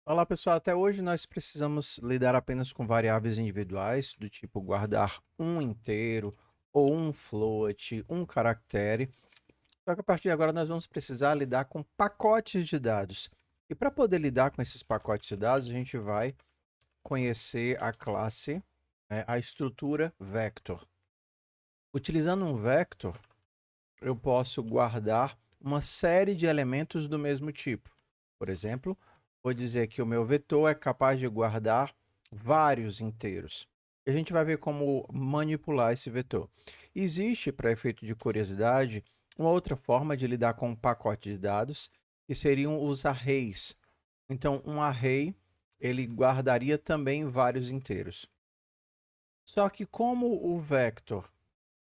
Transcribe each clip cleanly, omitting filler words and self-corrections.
Olá pessoal, até hoje nós precisamos lidar apenas com variáveis individuais, do tipo guardar um inteiro, ou um float, um caractere. Só que a partir de agora nós vamos precisar lidar com pacotes de dados. E para poder lidar com esses pacotes de dados, a gente vai conhecer a classe, a estrutura vector. Utilizando um vector, eu posso guardar uma série de elementos do mesmo tipo. Por exemplo, vou dizer que o meu vetor é capaz de guardar vários inteiros. A gente vai ver como manipular esse vetor. Existe, para efeito de curiosidade, uma outra forma de lidar com um pacote de dados, que seriam os arrays. Então, um array, ele guardaria também vários inteiros. Só que como o vector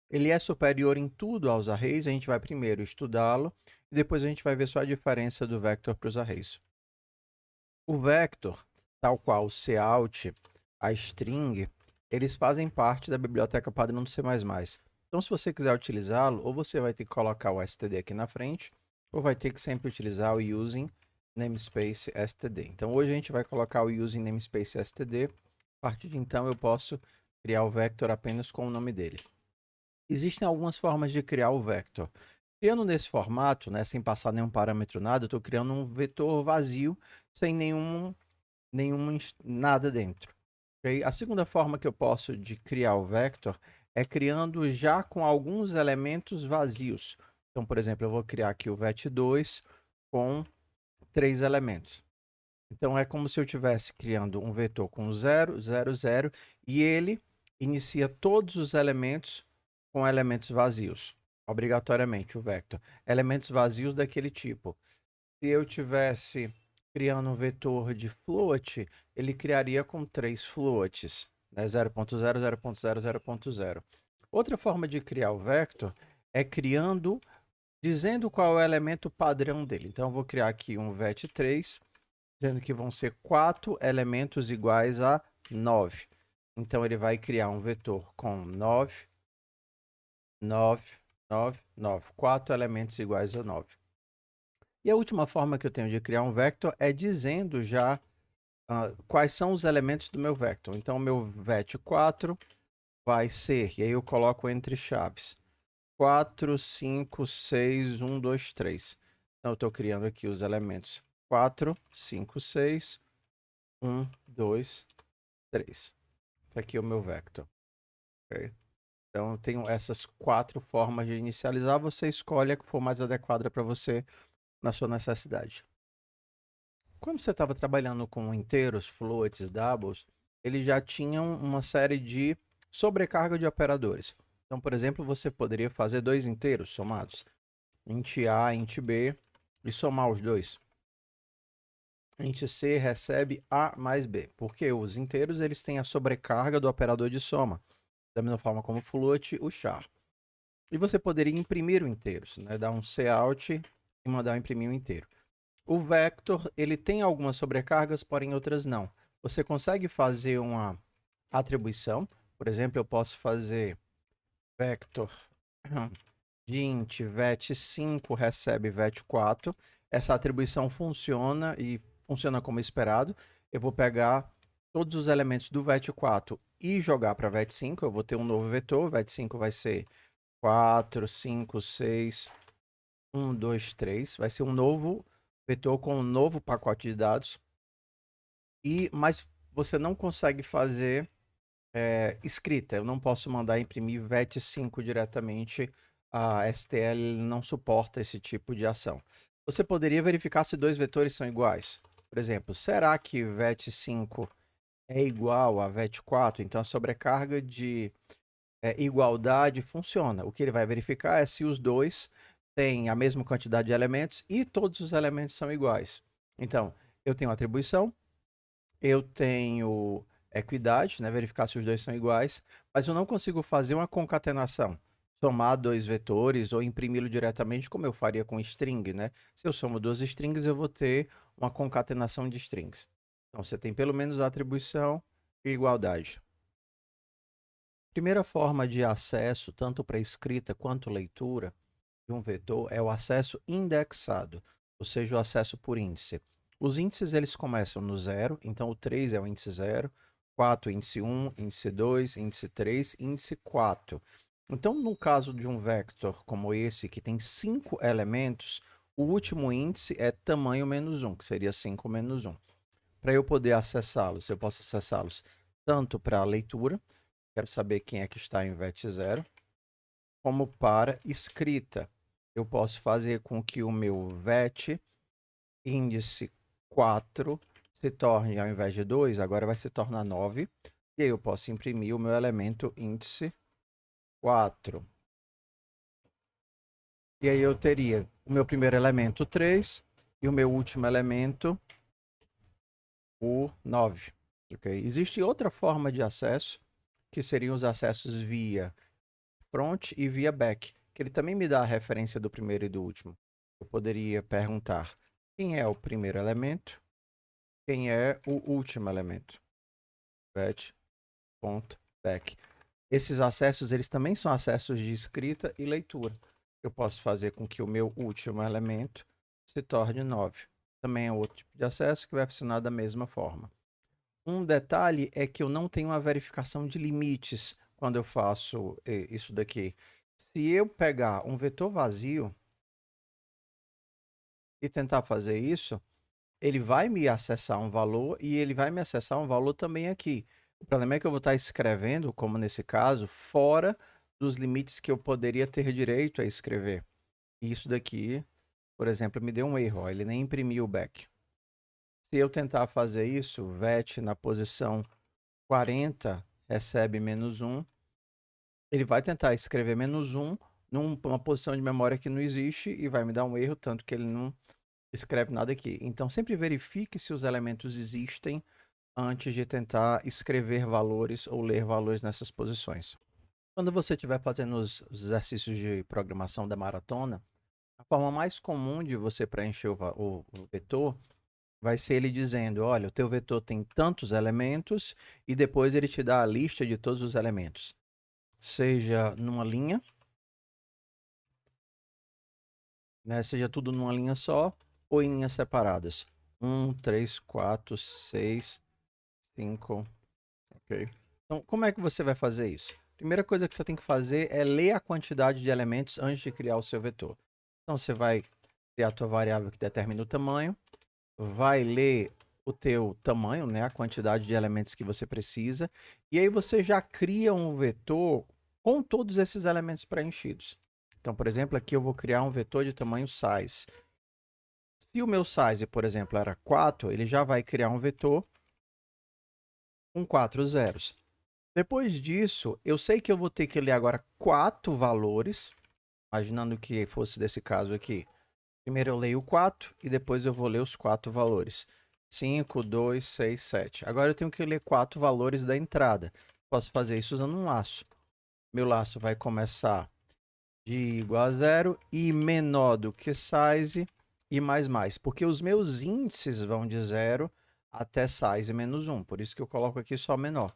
ele é superior em tudo aos arrays, a gente vai primeiro estudá-lo e depois a gente vai ver só a diferença do vector para os arrays. O vector, tal qual o cout, a string, eles fazem parte da biblioteca padrão do C++. Então, se você quiser utilizá-lo, ou você vai ter que colocar o std aqui na frente, ou vai ter que sempre utilizar o using namespace std. Então, hoje a gente vai colocar o using namespace std. A partir de então, eu posso criar o vector apenas com o nome dele. Existem algumas formas de criar o vector. Criando nesse formato, né, sem passar nenhum parâmetro, nada, eu estou criando um vetor vazio, sem nada dentro. Okay? A segunda forma que eu posso de criar o vector é criando já com alguns elementos vazios. Então, por exemplo, eu vou criar aqui o vet2 com 3 elementos. Então, é como se eu estivesse criando um vetor com 0, 0, 0, e ele inicia todos os elementos com elementos vazios, obrigatoriamente, o vector. Elementos vazios daquele tipo. Se eu tivesse criando um vetor de float, ele criaria com 3 floats, né? 0.0, 0.0, 0.0. Outra forma de criar o vector é dizendo qual é o elemento padrão dele. Então, eu vou criar aqui um vet3, dizendo que vão ser 4 elementos iguais a 9. Então, ele vai criar um vetor com 9, 9, 9, 9. 4 elementos iguais a 9. E a última forma que eu tenho de criar um vector é dizendo já quais são os elementos do meu vector. Então, o meu vet4 vai ser, e aí eu coloco entre chaves, 4, 5, 6, 1, 2, 3. Então, eu estou criando aqui os elementos 4, 5, 6, 1, 2, 3. Aqui é o meu vector. Okay? Então, eu tenho essas 4 formas de inicializar. Você escolhe a que for mais adequada para você na sua necessidade. Quando você estava trabalhando com inteiros, floats, doubles, eles já tinham uma série de sobrecarga de operadores. Então, por exemplo, você poderia fazer 2 inteiros somados, int A, int B, e somar os dois. Int C recebe A mais B, porque os inteiros eles têm a sobrecarga do operador de soma, da mesma forma como o float, o char. E você poderia imprimir o inteiros, né? Dar um cout e mandar imprimir o inteiro. O vector, ele tem algumas sobrecargas, porém outras não. Você consegue fazer uma atribuição, por exemplo, eu posso fazer vector de int vet5 recebe vet4. Essa atribuição funciona e funciona como esperado. Eu vou pegar todos os elementos do vet4 e jogar para vet5. Eu vou ter um novo vetor. Vet5 vai ser 4, 5, 6, 1, 2, 3. Vai ser um novo vetor com um novo pacote de dados. Mas você não consegue fazer escrita. Eu não posso mandar imprimir vet5 diretamente. A STL não suporta esse tipo de ação. Você poderia verificar se dois vetores são iguais. Por exemplo, será que vet5 é igual a vet4? Então a sobrecarga de igualdade funciona. O que ele vai verificar é se os dois têm a mesma quantidade de elementos e todos os elementos são iguais. Então, eu tenho atribuição, eu tenho equidade, né, verificar se os dois são iguais, mas eu não consigo fazer uma concatenação, somar dois vetores ou imprimi-lo diretamente como eu faria com string, né? Se eu somo duas strings, eu vou ter uma concatenação de strings. Então, você tem pelo menos a atribuição e igualdade. Primeira forma de acesso, tanto para escrita quanto leitura, de um vetor é o acesso indexado, ou seja, o acesso por índice. Os índices eles começam no 0, então o 3 é o índice 0, 4 índice 1, índice 2, índice 3, índice 4. Então, no caso de um vector como esse, que tem 5 elementos, o último índice é tamanho menos 1, que seria 5 menos 1. Para eu poder acessá-los, eu posso acessá-los tanto para a leitura, quero saber quem é que está em VET0, como para escrita. Eu posso fazer com que o meu VET índice 4 se torne, ao invés de 2, agora vai se tornar 9. E aí eu posso imprimir o meu elemento índice 4. E aí eu teria o meu primeiro elemento 3 e o meu último elemento o 9. Okay? Existe outra forma de acesso, que seriam os acessos via front e via back, que ele também me dá a referência do primeiro e do último. Eu poderia perguntar quem é o primeiro elemento, quem é o último elemento. Vet.back. Esses acessos, eles também são acessos de escrita e leitura. Eu posso fazer com que o meu último elemento se torne 9. Também é outro tipo de acesso que vai funcionar da mesma forma. Um detalhe é que eu não tenho uma verificação de limites quando eu faço isso daqui. Se eu pegar um vetor vazio e tentar fazer isso, ele vai me acessar um valor e ele vai me acessar um valor também aqui. O problema é que eu vou estar escrevendo, como nesse caso, fora dos limites que eu poderia ter direito a escrever. E isso daqui, por exemplo, me deu um erro, ó, ele nem imprimiu o back. Se eu tentar fazer isso, VET na posição 40 recebe menos 1. Ele vai tentar escrever menos 1 numa posição de memória que não existe e vai me dar um erro, tanto que ele não escreve nada aqui. Então, sempre verifique se os elementos existem antes de tentar escrever valores ou ler valores nessas posições. Quando você estiver fazendo os exercícios de programação da maratona, a forma mais comum de você preencher o vetor vai ser ele dizendo, olha, o teu vetor tem tantos elementos e depois ele te dá a lista de todos os elementos. Seja numa linha, né, seja tudo numa linha só ou em linhas separadas. 1, 3, 4, 6, 5, ok? Então, como é que você vai fazer isso? Primeira coisa que você tem que fazer é ler a quantidade de elementos antes de criar o seu vetor. Então, você vai criar a tua variável que determina o tamanho, vai ler o teu tamanho, né, a quantidade de elementos que você precisa, e aí você já cria um vetor com todos esses elementos preenchidos. Então, por exemplo, aqui eu vou criar um vetor de tamanho size. Se o meu size, por exemplo, era 4, ele já vai criar um vetor com 4 zeros. Depois disso, eu sei que eu vou ter que ler agora 4 valores, imaginando que fosse desse caso aqui. Primeiro eu leio 4 e depois eu vou ler os 4 valores. 5, 2, 6, 7. Agora eu tenho que ler 4 valores da entrada. Posso fazer isso usando um laço. Meu laço vai começar de igual a 0 e menor do que size e mais, porque os meus índices vão de 0 até size menos 1, por isso que eu coloco aqui só menor.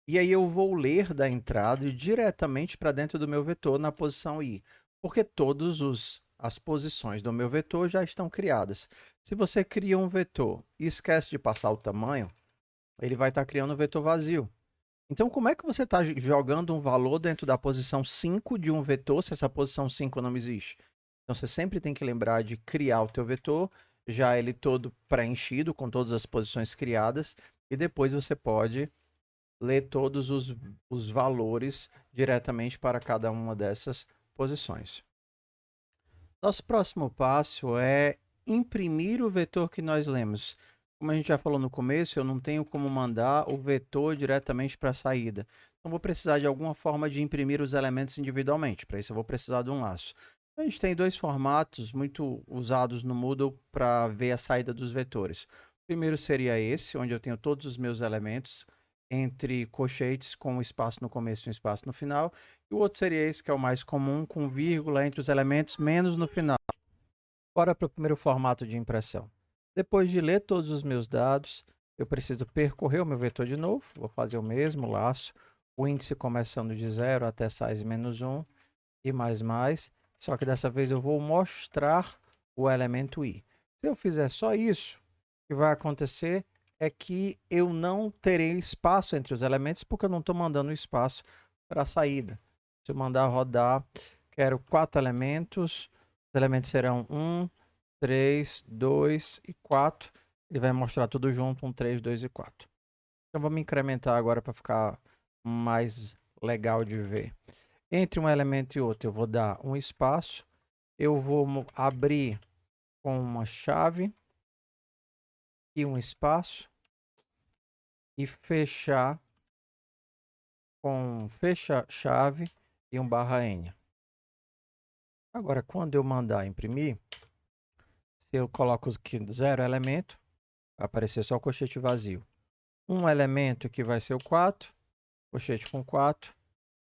E aí eu vou ler da entrada diretamente para dentro do meu vetor na posição I, porque todas as posições do meu vetor já estão criadas. Se você cria um vetor e esquece de passar o tamanho, ele vai estar criando um vetor vazio. Então, como é que você está jogando um valor dentro da posição 5 de um vetor se essa posição 5 não existe? Então, você sempre tem que lembrar de criar o teu vetor, já ele todo preenchido, com todas as posições criadas, e depois você pode ler todos os valores diretamente para cada uma dessas posições. Nosso próximo passo é imprimir o vetor que nós lemos. Como a gente já falou no começo, eu não tenho como mandar o vetor diretamente para a saída. Então, vou precisar de alguma forma de imprimir os elementos individualmente. Para isso, eu vou precisar de um laço. Então, a gente tem dois formatos muito usados no Moodle para ver a saída dos vetores. O primeiro seria esse, onde eu tenho todos os meus elementos entre colchetes com um espaço no começo e um espaço no final. E o outro seria esse, que é o mais comum, com vírgula entre os elementos, menos no final. Bora para o primeiro formato de impressão. Depois de ler todos os meus dados, eu preciso percorrer o meu vetor de novo. Vou fazer o mesmo laço, o índice começando de 0 até size menos 1 e mais. Só que dessa vez eu vou mostrar o elemento I. Se eu fizer só isso, que vai acontecer é que eu não terei espaço entre os elementos, porque eu não estou mandando espaço para a saída. Se eu mandar rodar, quero 4 elementos, os elementos serão 1, 3, 2 e 4. Ele vai mostrar tudo junto, 1, 3, 2 e 4. Então vamos incrementar agora para ficar mais legal de ver. Entre um elemento e outro, eu vou dar um espaço. Eu vou abrir com uma chave e um espaço e fechar com fecha-chave e um /n. Agora, quando eu mandar imprimir, se eu coloco aqui 0 elemento, vai aparecer só o colchete vazio. Um elemento que vai ser o 4, colchete com 4.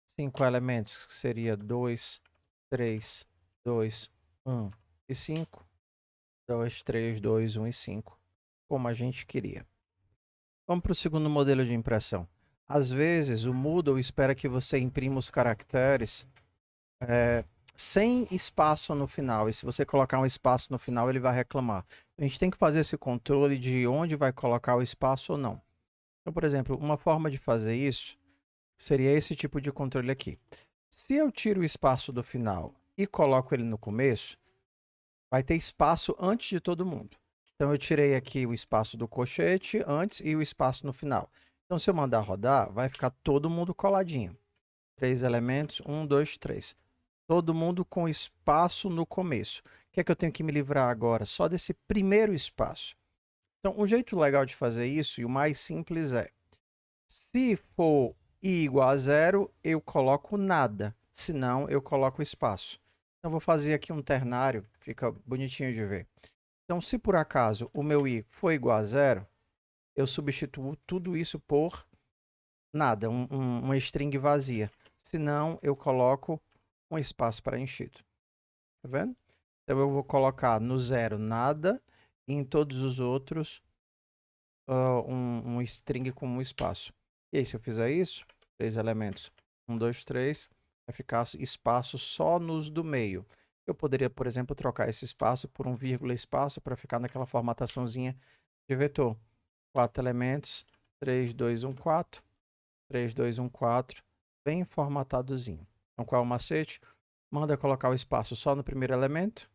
5 elementos, que seria 2, 3, 2, 1 e 5. 2, 3, 2, 1 e 5, como a gente queria. Vamos para o segundo modelo de impressão. Às vezes, o Moodle espera que você imprima os caracteres sem espaço no final. E se você colocar um espaço no final, ele vai reclamar. A gente tem que fazer esse controle de onde vai colocar o espaço ou não. Então, por exemplo, uma forma de fazer isso seria esse tipo de controle aqui. Se eu tiro o espaço do final e coloco ele no começo, vai ter espaço antes de todo mundo. Então, eu tirei aqui o espaço do colchete antes e o espaço no final. Então, se eu mandar rodar, vai ficar todo mundo coladinho. 3 elementos, 1, 2, 3. Todo mundo com espaço no começo. O que é que eu tenho que me livrar agora? Só desse primeiro espaço. Então, um jeito legal de fazer isso, e o mais simples é, se for i igual a 0, eu coloco nada. Se não, eu coloco espaço. Então, vou fazer aqui um ternário, fica bonitinho de ver. Então, se por acaso o meu i for igual a 0, eu substituo tudo isso por nada, uma string vazia. Se não, eu coloco um espaço preenchido. Tá vendo? Então, eu vou colocar no 0 nada e em todos os outros um string com um espaço. E aí, se eu fizer isso, 3 elementos, 1, 2, 3, vai ficar espaço só nos do meio. Eu poderia, por exemplo, trocar esse espaço por um vírgula espaço para ficar naquela formataçãozinha de vetor. 4 elementos, 3, 2, 1, 4, 3, 2, 1, 4, bem formatadozinho. Então, qual é o macete? Manda colocar o espaço só no primeiro elemento,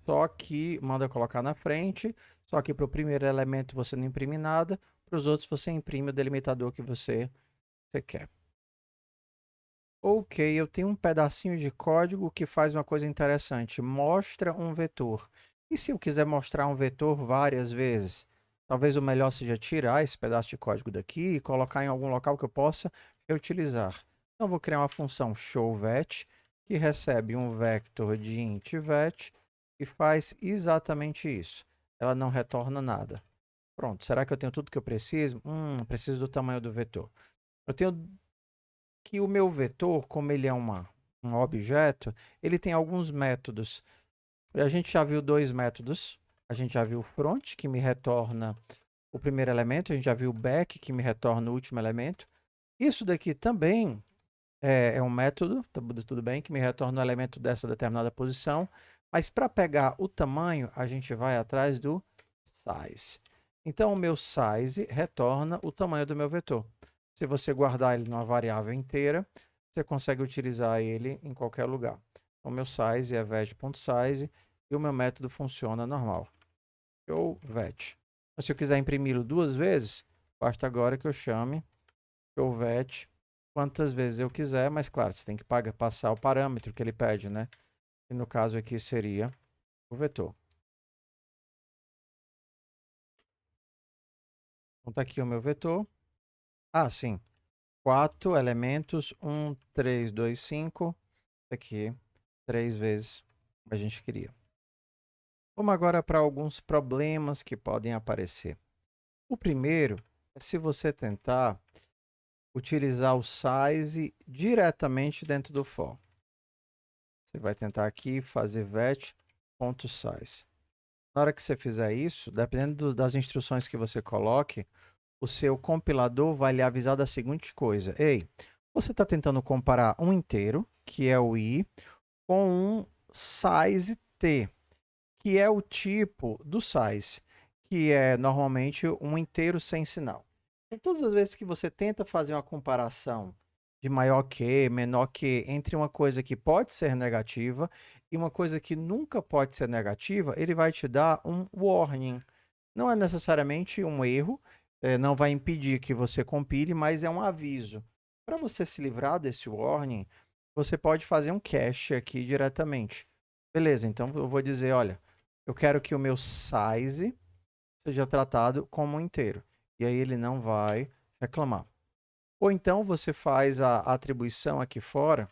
só que manda colocar na frente, só que para o primeiro elemento você não imprime nada, para os outros você imprime o delimitador que você quer. Ok, eu tenho um pedacinho de código que faz uma coisa interessante, mostra um vetor. E se eu quiser mostrar um vetor várias vezes? Talvez o melhor seja tirar esse pedaço de código daqui e colocar em algum local que eu possa reutilizar. Então, eu vou criar uma função showVet, que recebe um vector de int vet e faz exatamente isso. Ela não retorna nada. Pronto, será que eu tenho tudo que eu preciso? Preciso do tamanho do vetor. Eu tenho que o meu vetor, como ele é um objeto, ele tem alguns métodos. A gente já viu 2 métodos. A gente já viu o front, que me retorna o primeiro elemento. A gente já viu o back, que me retorna o último elemento. Isso daqui também é um método, tudo bem, que me retorna o elemento dessa determinada posição. Mas para pegar o tamanho, a gente vai atrás do size. Então, o meu size retorna o tamanho do meu vetor. Se você guardar ele numa variável inteira, você consegue utilizar ele em qualquer lugar. Então, meu size é vet.size e o meu método funciona normal. ShowVet. Então, se eu quiser imprimi-lo 2 vezes, basta agora que eu chame showVet quantas vezes eu quiser, mas claro, você tem que passar o parâmetro que ele pede, né? E no caso aqui seria o vetor. Então, tá aqui o meu vetor. Ah, sim. 4 elementos, 1, 3, 2, 5. Aqui, 3 vezes como a gente queria. Vamos agora para alguns problemas que podem aparecer. O primeiro é se você tentar utilizar o size diretamente dentro do for. Você vai tentar aqui fazer vet.size. Na hora que você fizer isso, dependendo das instruções que você coloque, o seu compilador vai lhe avisar da seguinte coisa. Ei, você está tentando comparar um inteiro, que é o i, com um size t, que é o tipo do size, que é normalmente um inteiro sem sinal. Então, todas as vezes que você tenta fazer uma comparação de maior que, menor que, entre uma coisa que pode ser negativa e uma coisa que nunca pode ser negativa, ele vai te dar um warning. Não é necessariamente um erro, não vai impedir que você compile, mas é um aviso. Para você se livrar desse warning, você pode fazer um cache aqui diretamente. Beleza, então eu vou dizer, olha, eu quero que o meu size seja tratado como um inteiro. E aí ele não vai reclamar. Ou então você faz a atribuição aqui fora.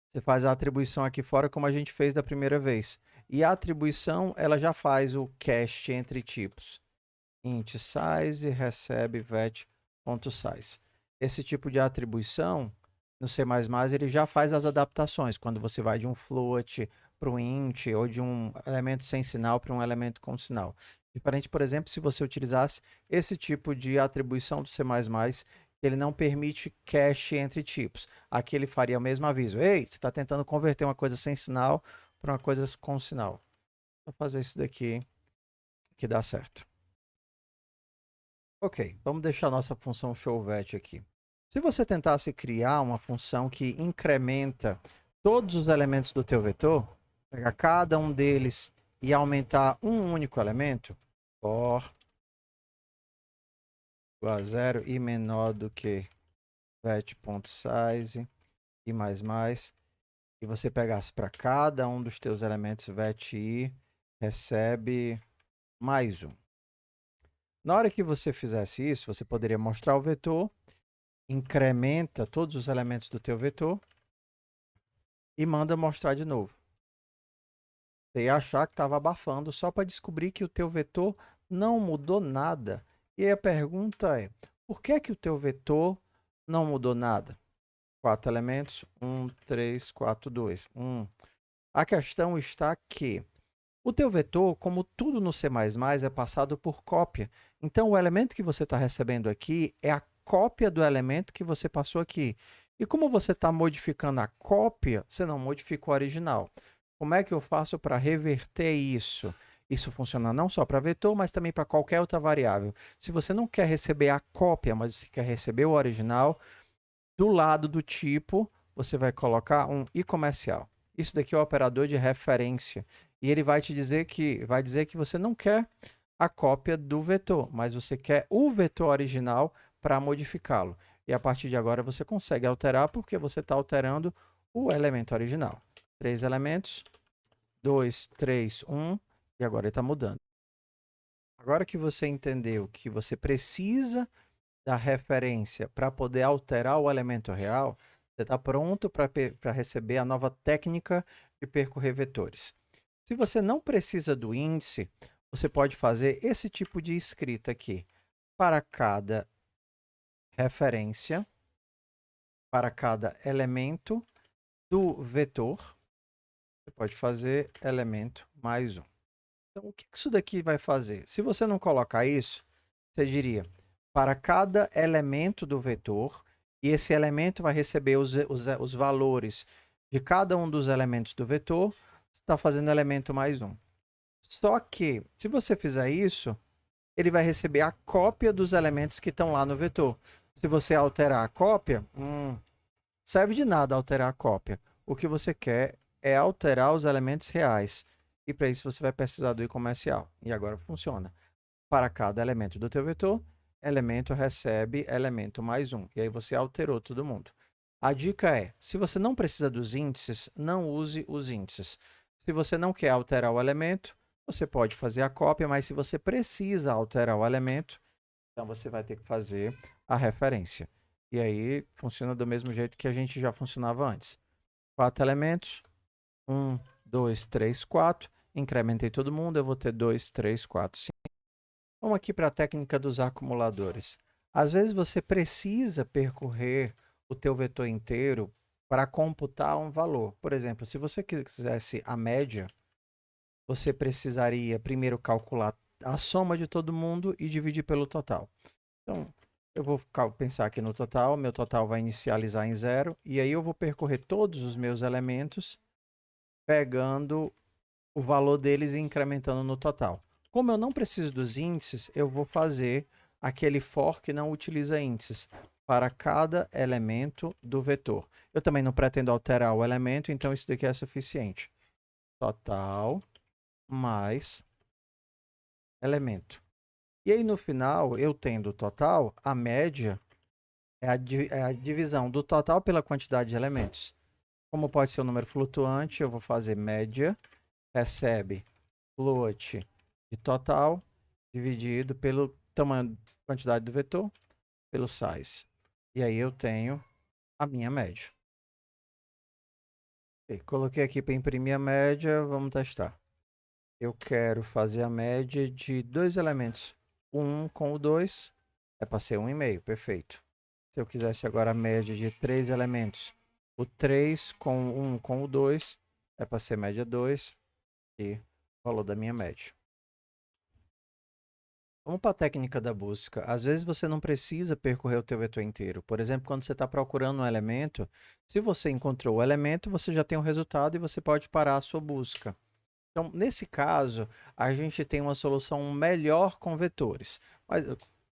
Você faz a atribuição aqui fora como a gente fez da primeira vez. E a atribuição, ela já faz o cast entre tipos. Int size recebe vet.size. Esse tipo de atribuição, no C++, ele já faz as adaptações. Quando você vai de um float para um int, ou de um elemento sem sinal para um elemento com sinal. Diferente, por exemplo, se você utilizasse esse tipo de atribuição do C++, ele não permite cache entre tipos. Aqui ele faria o mesmo aviso. Ei, você está tentando converter uma coisa sem sinal para uma coisa com sinal. Vou fazer isso daqui que dá certo. Ok, vamos deixar a nossa função showVet aqui. Se você tentasse criar uma função que incrementa todos os elementos do teu vetor, pegar cada um deles e aumentar um único elemento, for igual a 0 e menor do que vet.size e mais, e você pegasse para cada um dos teus elementos vet_i, recebe mais um. Na hora que você fizesse isso, você poderia mostrar o vetor, incrementa todos os elementos do teu vetor e manda mostrar de novo. Você ia achar que estava abafando só para descobrir que o teu vetor não mudou nada. E aí a pergunta é, por que que o teu vetor não mudou nada? 4 elementos, 1, 3, 4, 2. A questão está que o teu vetor, como tudo no C++, é passado por cópia. Então, o elemento que você está recebendo aqui é a cópia do elemento que você passou aqui. E como você está modificando a cópia, você não modifica o original. Como é que eu faço para reverter isso? Isso funciona não só para vetor, mas também para qualquer outra variável. Se você não quer receber a cópia, mas você quer receber o original, do lado do tipo, você vai colocar um i comercial. Isso daqui é o operador de referência. E ele vai te dizer que você não quer a cópia do vetor, mas você quer o vetor original para modificá-lo. E a partir de agora você consegue alterar porque você está alterando o elemento original. 3 elementos, 2, 3, 1, e agora ele está mudando. Agora que você entendeu que você precisa da referência para poder alterar o elemento real, você está pronto para receber a nova técnica de percorrer vetores. Se você não precisa do índice, você pode fazer esse tipo de escrita aqui. Para cada referência, para cada elemento do vetor, você pode fazer elemento mais um. Então, o que isso daqui vai fazer? Se você não colocar isso, você diria, para cada elemento do vetor, e esse elemento vai receber os valores de cada um dos elementos do vetor, você está fazendo elemento mais um. Só que, se você fizer isso, ele vai receber a cópia dos elementos que estão lá no vetor. Se você alterar a cópia, serve de nada alterar a cópia. O que você quer é alterar os elementos reais. E para isso você vai precisar do i comercial. E agora funciona. Para cada elemento do teu vetor, elemento recebe elemento mais um. E aí você alterou todo mundo. A dica é, se você não precisa dos índices, não use os índices. Se você não quer alterar o elemento, você pode fazer a cópia, mas se você precisa alterar o elemento, então você vai ter que fazer a referência. E aí funciona do mesmo jeito que a gente já funcionava antes. 4 elementos, 1, 2, 3, 4. Incrementei todo mundo, eu vou ter 2, 3, 4, 5. Vamos aqui para a técnica dos acumuladores. Às vezes você precisa percorrer o teu vetor inteiro para computar um valor. Por exemplo, se você quisesse a média, você precisaria primeiro calcular a soma de todo mundo e dividir pelo total. Então, eu vou pensar aqui no total, meu total vai inicializar em 0, e aí eu vou percorrer todos os meus elementos, pegando o valor deles e incrementando no total. Como eu não preciso dos índices, eu vou fazer aquele for que não utiliza índices para cada elemento do vetor. Eu também não pretendo alterar o elemento, então isso daqui é suficiente. Total mais elemento. E aí, no final, eu tendo o total, a média é a divisão do total pela quantidade de elementos. Como pode ser um número flutuante, eu vou fazer média, recebe float de total, dividido pelo tamanho, quantidade do vetor, pelo size. E aí eu tenho a minha média. Okay, coloquei aqui para imprimir a média, vamos testar. Eu quero fazer a média de dois elementos. O 1 com o 2 é para ser 1,5, perfeito. Se eu quisesse agora a média de 3 elementos, o 3 com o 1 com o 2 é para ser média 2 e o valor da minha média. Vamos para a técnica da busca. Às vezes você não precisa percorrer o teu vetor inteiro. Por exemplo, quando você está procurando um elemento, se você encontrou o elemento, você já tem o resultado e você pode parar a sua busca. Então, nesse caso, a gente tem uma solução melhor com vetores,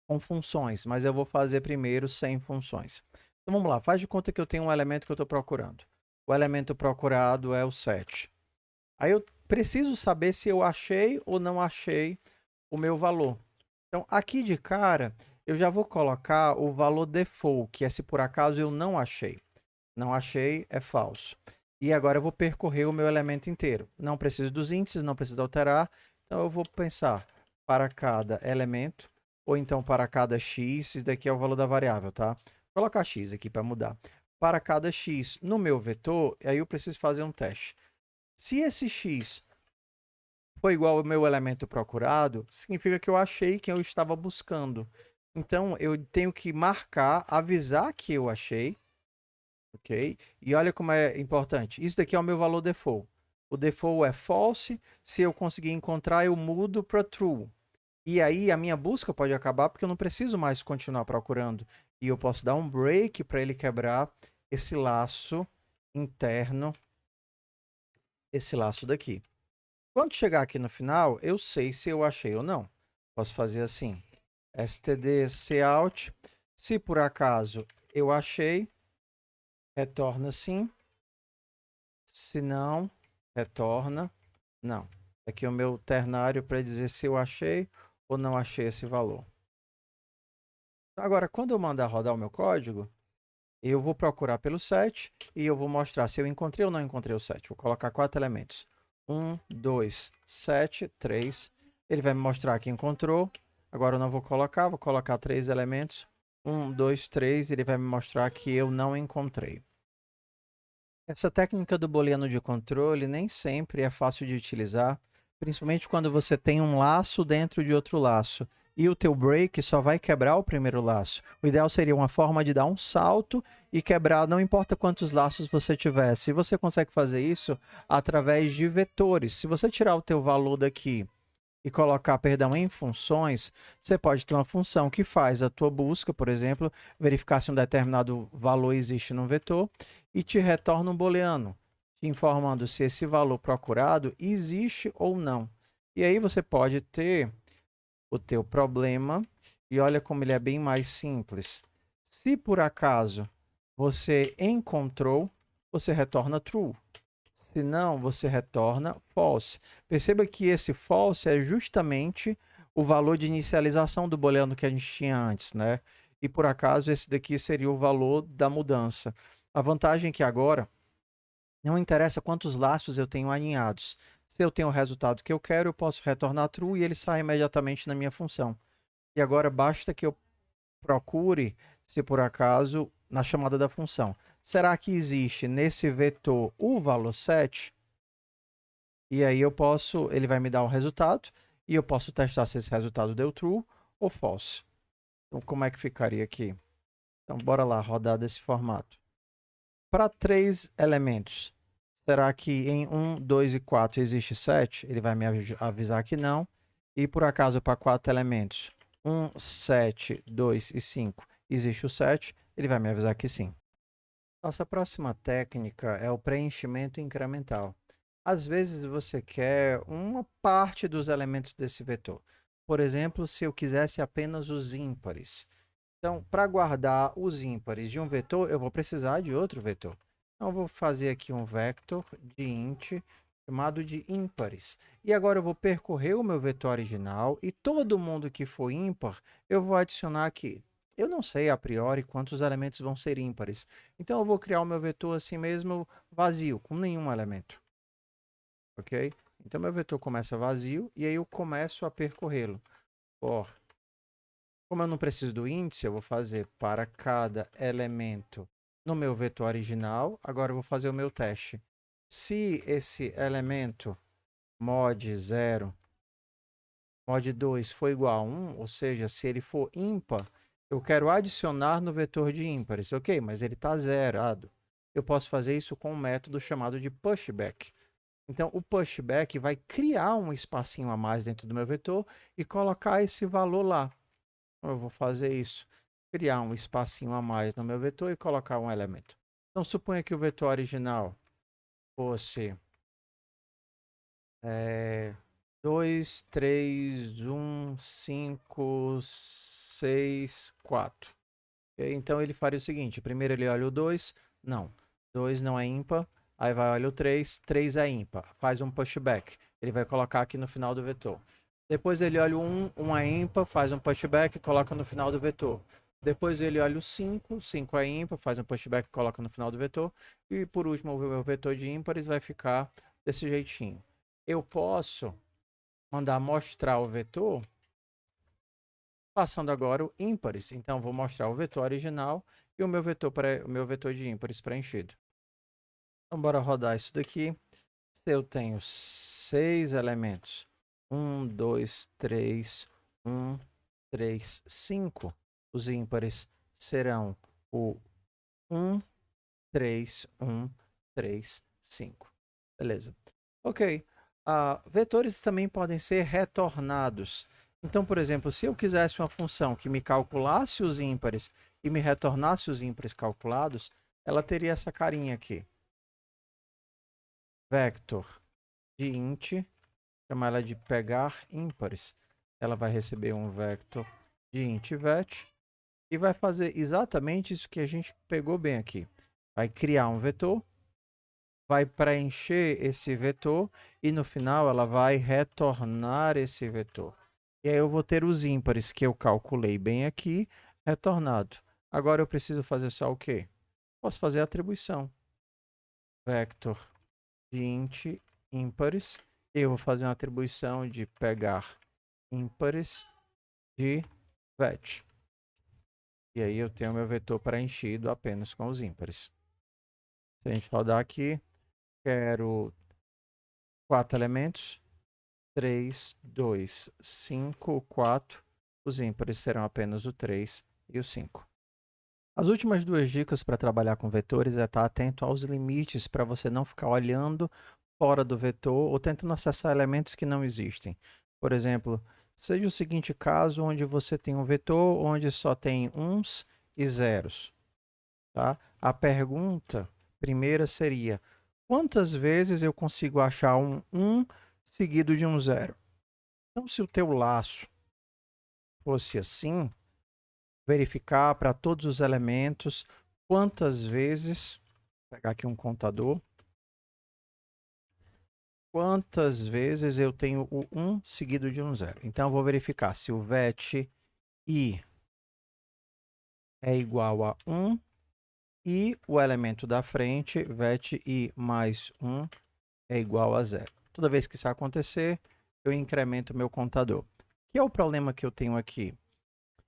com funções, mas eu vou fazer primeiro sem funções. Então, vamos lá, faz de conta que eu tenho um elemento que eu estou procurando. O elemento procurado é o 7. Aí eu preciso saber se eu achei ou não achei o meu valor. Então, aqui de cara, eu já vou colocar o valor default, que é se por acaso eu não achei. Não achei, é falso. E agora eu vou percorrer o meu elemento inteiro. Não preciso dos índices, não preciso alterar. Então eu vou pensar para cada elemento, ou então para cada x, isso daqui é o valor da variável, tá? Vou colocar x aqui para mudar. Para cada x no meu vetor, aí eu preciso fazer um teste. Se esse x for igual ao meu elemento procurado, significa que eu achei que eu estava buscando. Então eu tenho que marcar, avisar que eu achei, ok? E olha como é importante. Isso daqui é o meu valor default. O default é false. Se eu conseguir encontrar, eu mudo para true. E aí a minha busca pode acabar porque eu não preciso mais continuar procurando. E eu posso dar um break para ele quebrar esse laço interno, esse laço daqui. Quando chegar aqui no final, eu sei se eu achei ou não. Posso fazer assim, std_cout. Se por acaso eu achei, retorna sim. Se não, retorna não. Aqui é o meu ternário para dizer se eu achei ou não achei esse valor. Agora, quando eu mandar rodar o meu código, eu vou procurar pelo set e eu vou mostrar se eu encontrei ou não encontrei o set. Vou colocar 4 elementos. 1, 2, 7, 3. Ele vai me mostrar que encontrou. Agora eu não vou colocar 3 elementos. 1, 2, 3. Ele vai me mostrar que eu não encontrei. Essa técnica do booleano de controle nem sempre é fácil de utilizar, principalmente quando você tem um laço dentro de outro laço e o teu break só vai quebrar o primeiro laço. O ideal seria uma forma de dar um salto e quebrar, não importa quantos laços você tiver. Se você consegue fazer isso através de vetores. Se você tirar o teu valor daqui e colocar, perdão, em funções, você pode ter uma função que faz a tua busca, por exemplo, verificar se um determinado valor existe no vetor e te retorna um booleano, te informando se esse valor procurado existe ou não. E aí você pode ter o teu problema e olha como ele é bem mais simples. Se por acaso você encontrou, você retorna true. Se não, você retorna false. Perceba que esse false é justamente o valor de inicialização do booleano que a gente tinha antes, né? E por acaso esse daqui seria o valor da mudança. A vantagem é que agora não interessa quantos laços eu tenho alinhados. Se eu tenho o resultado que eu quero, eu posso retornar true e ele sai imediatamente na minha função. E agora basta que eu procure, se por acaso, na chamada da função. Será que existe nesse vetor o valor 7? E aí ele vai me dar um resultado e eu posso testar se esse resultado deu true ou false. Então, como é que ficaria aqui? Então, bora lá, rodar desse formato. Para 3 elementos, será que em 1, 2 e 4 existe 7? Ele vai me avisar que não. E por acaso, para 4 elementos, 1, 7, 2 e 5, existe o 7? Ele vai me avisar que sim. Nossa próxima técnica é o preenchimento incremental. Às vezes você quer uma parte dos elementos desse vetor. Por exemplo, se eu quisesse apenas os ímpares. Então, para guardar os ímpares de um vetor, eu vou precisar de outro vetor. Então, eu vou fazer aqui um vector de int chamado de ímpares. E agora eu vou percorrer o meu vetor original e todo mundo que for ímpar, eu vou adicionar aqui. Eu não sei a priori quantos elementos vão ser ímpares. Então, eu vou criar o meu vetor assim mesmo vazio, com nenhum elemento. Ok? Então, meu vetor começa vazio e aí eu começo a percorrê-lo. Como eu não preciso do índice, eu vou fazer para cada elemento no meu vetor original. Agora eu vou fazer o meu teste. Se esse elemento mod 0, mod 2 for igual a 1, ou seja, se ele for ímpar, eu quero adicionar no vetor de ímpares. Ok, mas ele está zerado. Eu posso fazer isso com um método chamado de pushback. Então, o pushback vai criar um espacinho a mais dentro do meu vetor e colocar esse valor lá. Eu vou fazer isso, criar um espacinho a mais no meu vetor e colocar um elemento. Então, suponha que o vetor original fosse 2, 3, 1, 5, 6, 4. Então, ele faria o seguinte, primeiro ele olha o 2, não, 2 não é ímpar, aí vai olhar o 3, 3 é ímpar, faz um pushback, ele vai colocar aqui no final do vetor. Depois ele olha o 1, 1 é ímpar, faz um pushback e coloca no final do vetor. Depois ele olha o 5, 5 é ímpar, faz um pushback e coloca no final do vetor. E por último, o meu vetor de ímpares vai ficar desse jeitinho. Eu posso mandar mostrar o vetor passando agora o ímpares. Então, vou mostrar o vetor original e o meu vetor de ímpares preenchido. Então, bora rodar isso daqui. Se eu tenho 6 elementos, 1, 2, 3, 1, 3, 5, os ímpares serão o 1, 3, 1, 3, 5. Beleza. Ok. Vetores também podem ser retornados. Então, por exemplo, se eu quisesse uma função que me calculasse os ímpares e me retornasse os ímpares calculados, ela teria essa carinha aqui. Vector de int, chamar ela de pegar ímpares. Ela vai receber um vector de int vet e vai fazer exatamente isso que a gente pegou bem aqui. Vai criar um vetor, vai preencher esse vetor e no final ela vai retornar esse vetor. E aí eu vou ter os ímpares que eu calculei bem aqui, retornado. Agora eu preciso fazer só o quê? Posso fazer a atribuição. Vector de int ímpares. Eu vou fazer uma atribuição de pegar ímpares de vet. E aí eu tenho meu vetor preenchido apenas com os ímpares. Se a gente rodar aqui, quero 4 elementos. 3, 2, 5, 4. Os ímpares serão apenas o 3 e o 5. As últimas duas dicas para trabalhar com vetores é estar atento aos limites para você não ficar olhando fora do vetor ou tentando acessar elementos que não existem. Por exemplo, seja o seguinte caso onde você tem um vetor onde só tem uns e zeros. Tá? A pergunta primeira seria, quantas vezes eu consigo achar um 1 seguido de um 0? Então, se o teu laço fosse assim, verificar para todos os elementos quantas vezes, vou pegar aqui um contador, quantas vezes eu tenho o 1 seguido de um 0. Então, eu vou verificar se o vet i é igual a 1 e o elemento da frente, vet i mais 1, é igual a 0. Toda vez que isso acontecer, eu incremento meu contador. Que é o problema que eu tenho aqui?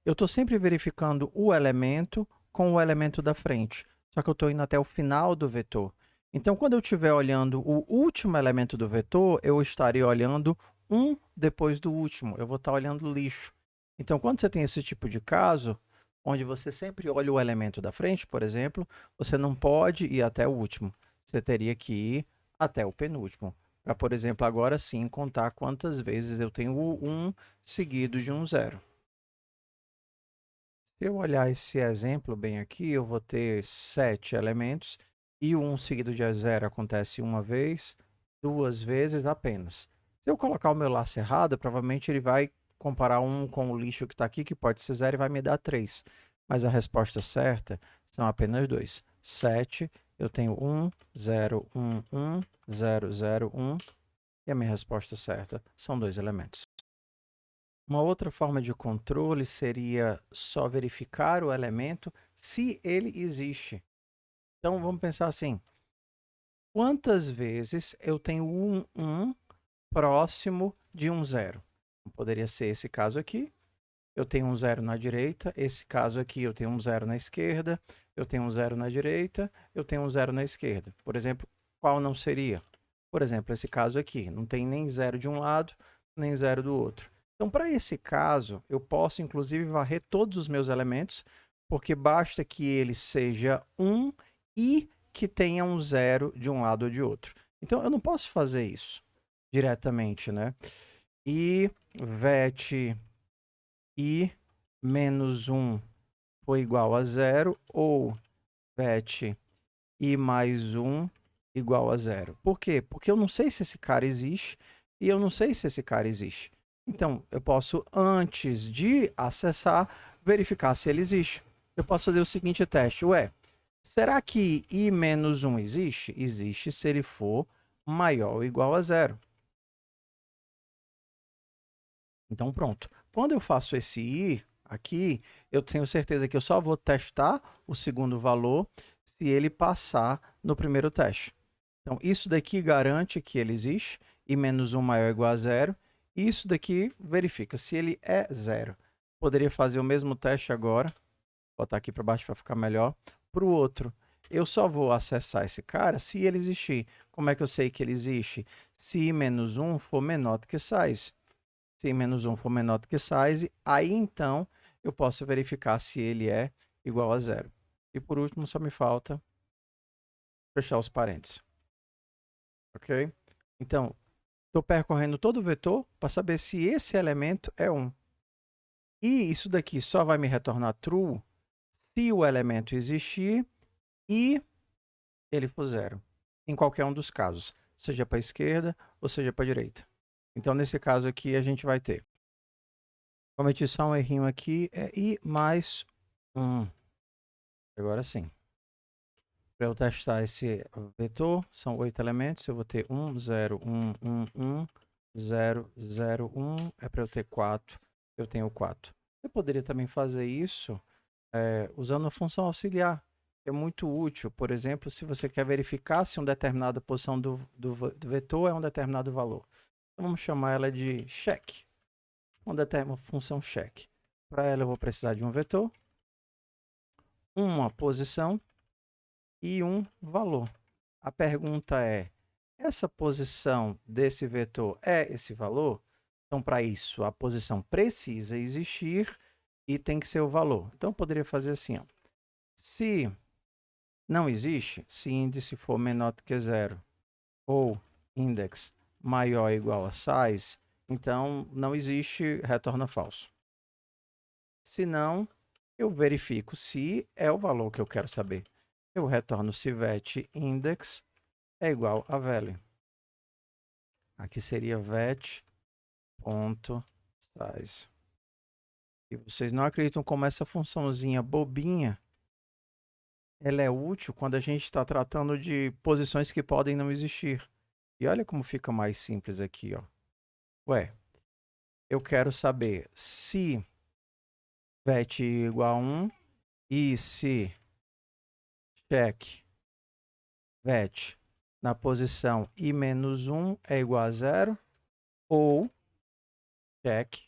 Eu estou sempre verificando o elemento com o elemento da frente, só que eu estou indo até o final do vetor. Então, quando eu estiver olhando o último elemento do vetor, eu estarei olhando um depois do último. Eu vou estar olhando lixo. Então, quando você tem esse tipo de caso, onde você sempre olha o elemento da frente, por exemplo, você não pode ir até o último. Você teria que ir até o penúltimo. Para, por exemplo, agora sim contar quantas vezes eu tenho o 1 seguido de um 0. Se eu olhar esse exemplo bem aqui, eu vou ter 7 elementos e o 1 seguido de 0 acontece uma vez, 2 vezes apenas. Se eu colocar o meu laço errado, provavelmente ele vai comparar 1 com o lixo que está aqui, que pode ser 0, e vai me dar 3. Mas a resposta certa são apenas 2. 7, eu tenho 1, 0, 1, 1, 0, 0, 1. E a minha resposta certa são 2 elementos. Uma outra forma de controle seria só verificar o elemento se ele existe. Então, vamos pensar assim. Quantas vezes eu tenho um 1 próximo de um 0? Poderia ser esse caso aqui. Eu tenho um 0 na direita. Esse caso aqui, eu tenho um 0 na esquerda. Eu tenho um 0 na direita. Eu tenho um 0 na esquerda. Por exemplo, qual não seria? Por exemplo, esse caso aqui. Não tem nem 0 de um lado, nem 0 do outro. Então, para esse caso, eu posso, inclusive, varrer todos os meus elementos, porque basta que ele seja 1 e que tenha um 0 de um lado ou de outro. Então, eu não posso fazer isso diretamente, né? E vet i menos 1 foi igual a 0, ou vet i mais 1 igual a 0. Por quê? Porque eu não sei se esse cara existe e eu não sei se esse cara existe. Então, eu posso, antes de acessar, verificar se ele existe. Eu posso fazer o seguinte teste. Ué, será que i menos 1 existe? Existe se ele for maior ou igual a 0. Então, pronto. Quando eu faço esse i aqui, eu tenho certeza que eu só vou testar o segundo valor se ele passar no primeiro teste. Então, isso daqui garante que ele existe, i menos 1 maior ou igual a 0. E isso daqui verifica se ele é 0. Poderia fazer o mesmo teste agora. Vou botar aqui para baixo para ficar melhor. Para o outro, eu só vou acessar esse cara se ele existir. Como é que eu sei que ele existe? Se i menos 1 for menor do que size. Se i menos 1 for menor do que size, aí então eu posso verificar se ele é igual a 0. E por último, só me falta fechar os parênteses. Ok? Então, estou percorrendo todo o vetor para saber se esse elemento é 1. E isso daqui só vai me retornar true se o elemento existir e ele for 0. Em qualquer um dos casos, seja para a esquerda ou seja para a direita. Então, nesse caso aqui, a gente vai ter. Cometi só um errinho aqui, é i mais 1. Agora sim. Para eu testar esse vetor, são 8 elementos, eu vou ter 1, 0, 1, 1, 1, 0, 0, 1. É para eu ter 4, eu tenho 4. Eu poderia também fazer isso usando a função auxiliar, que é muito útil. Por exemplo, se você quer verificar se uma determinada posição do vetor é um determinado valor. Então, vamos chamar ela de check. Uma função check. Para ela, eu vou precisar de um vetor, uma posição e um valor. A pergunta é, essa posição desse vetor é esse valor? Então, para isso, a posição precisa existir e tem que ser o valor. Então, eu poderia fazer assim, ó. Se não existe, se índice for menor do que 0 ou index maior ou igual a size, então não existe, retorna falso. Se não, eu verifico se é o valor que eu quero saber. Eu retorno se vet index é igual a value. Aqui seria vet.size. E vocês não acreditam como essa funçãozinha bobinha, ela é útil quando a gente está tratando de posições que podem não existir. E olha como fica mais simples aqui, ó. Ué, eu quero saber se vet igual a 1 e se check vet na posição i menos 1 é igual a 0 ou check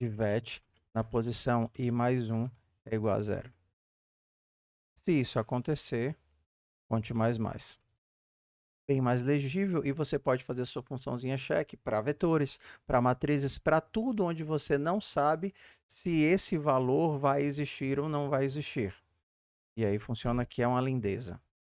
de vet na posição i mais 1 é igual a 0. Se isso acontecer, conte mais. Bem mais legível e você pode fazer sua funçãozinha check para vetores, para matrizes, para tudo onde você não sabe se esse valor vai existir ou não vai existir. E aí funciona que é uma lindeza.